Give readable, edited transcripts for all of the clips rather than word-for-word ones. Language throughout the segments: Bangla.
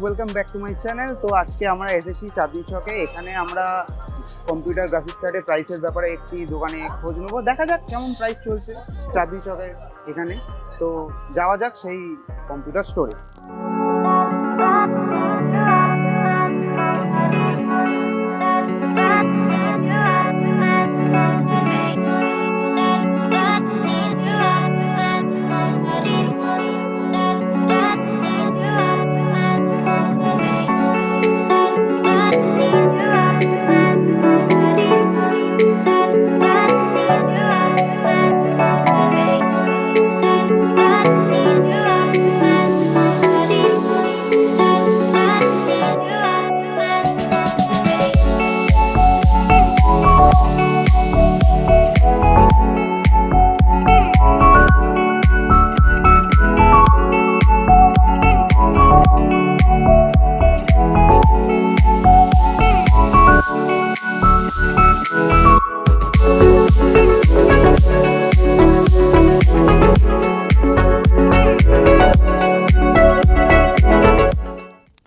Welcome back to my channel. তো আজকে আমরা এসেছি চাঁদনি চকে। এখানে আমরা কম্পিউটার গ্রাফিক্স কার্ডের প্রাইসের ব্যাপারে একটি দোকানে খোঁজ নেবো। দেখা যাক কেমন প্রাইস চলছে চাঁদনি চকের এখানে। তো যাওয়া যাক সেই কম্পিউটার স্টোরে।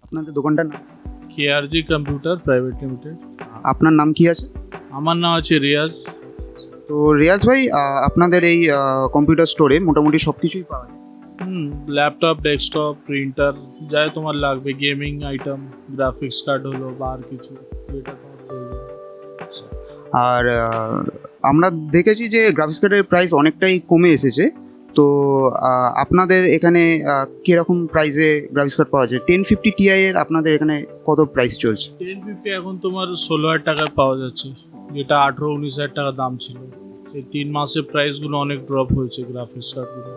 আপনাদের দোকানটার নাম? KRG Computer PVT LTD। আপনার নাম কি আছে? আমার নাম আছে রিয়াজ। তো রিয়াজ ভাই, আপনাদের এই কম্পিউটার স্টোরে মোটামুটি সব কিছুই পাওয়া যায়? ল্যাপটপ, ডেস্কটপ, প্রিন্টার, যাই তোমার লাগবে, গেমিং আইটেম, গ্রাফিক্স কার্ড হলো বা আর কিছু যেটা তোমার প্রয়োজন। আর আমরা দেখেছি যে গ্রাফিক্স কার্ডের প্রাইস অনেকটাই কমে এসেছে। তো আপনাদের এখানে কীরকম প্রাইসে গ্রাফিক্স কার্ড পাওয়া যায়? 1050 Ti এর আপনাদের এখানে কত প্রাইস চলছে? 1050 এখন তোমার 16,000 টাকায় পাওয়া যাচ্ছে, যেটা 18-19,000 টাকা দাম ছিল। এই 3 মাসে প্রাইসগুলো অনেক ড্রপ হয়েছে গ্রাফিক্স কার্ডগুলো।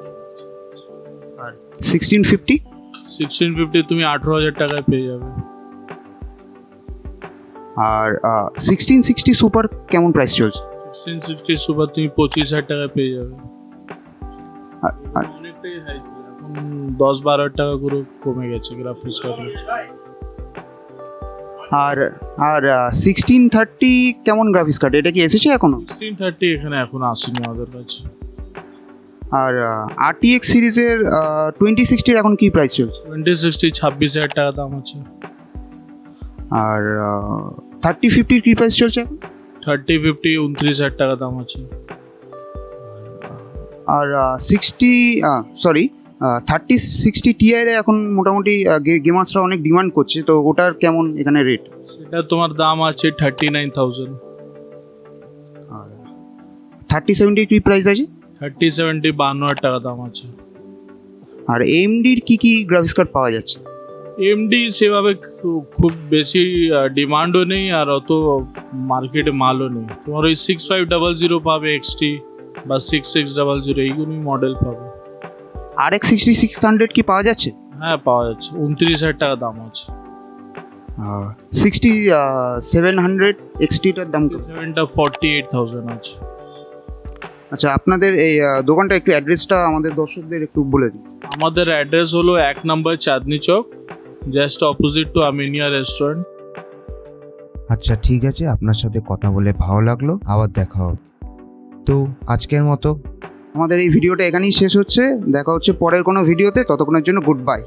আর 1650 তুমি 18,000 টাকায় পেয়ে যাবে। আর 1660 সুপার কেমন প্রাইস চলছে? 1660 সুপার তুমি 25,000 টাকায় পেয়ে যাবে। অনেকটাই হাই ছিল, এখন 10-12 টাকা করে কমে গেছে গ্রাফিক্স কার্ড। আর 1630 কেমন গ্রাফিক্স কার্ড, এটা কি এসেছে এখনো? 1630 এখানে এখন আসেনি আমাদের কাছে। আর RTX সিরিজের 2060 এখন কি প্রাইস চলছে? 2060 26,000 টাকা দাম আছে। আর 3050 কি প্রাইস চলছে এখন? 3050 29,000 টাকা দাম আছে। আর 3060 Ti এর এখন মোটামুটি গেমার্সরা অনেক ডিমান্ড করছে, তো ওটার কেমন এখানে রেট? সেটা তোমার দাম আছে 39,000। আর 3070 কি প্রাইস আছে? 3070 52,000 টাকা দাম আছে। আর AMDর কি গ্রাফিক্স কার্ড পাওয়া যাচ্ছে? AMD সেভাবে খুব বেশি ডিমান্ডও নেই আর অত মার্কেটে মালও নেই। তোমার ওই 6500 পাবে XT বা 6600, এইগুলোই মডেল পাবে। RX 6600 কি পাওয়া যাচ্ছে? হ্যাঁ পাওয়া যাচ্ছে, 29,000 টাকা দাম আছে। 6700 XT-টার দাম? 67টা 48,000 আছে। আচ্ছা, আপনাদের এই দোকানটা একটু অ্যাড্রেসটা আমাদের দর্শকদের একটু বলে দিন। আমাদের অ্যাড্রেস হলো 1 নম্বর Chandni Chowk, just opposite to Aminia restaurant. আচ্ছা ঠিক আছে, আপনার সাথে কথা বলে ভালো লাগলো, আবার দেখা হবে। তো আজকের মতো আমাদের এই ভিডিওটা এখানেই শেষ হচ্ছে। দেখা হচ্ছে পরের কোনো ভিডিওতে, ততক্ষণের জন্য গুড বাই।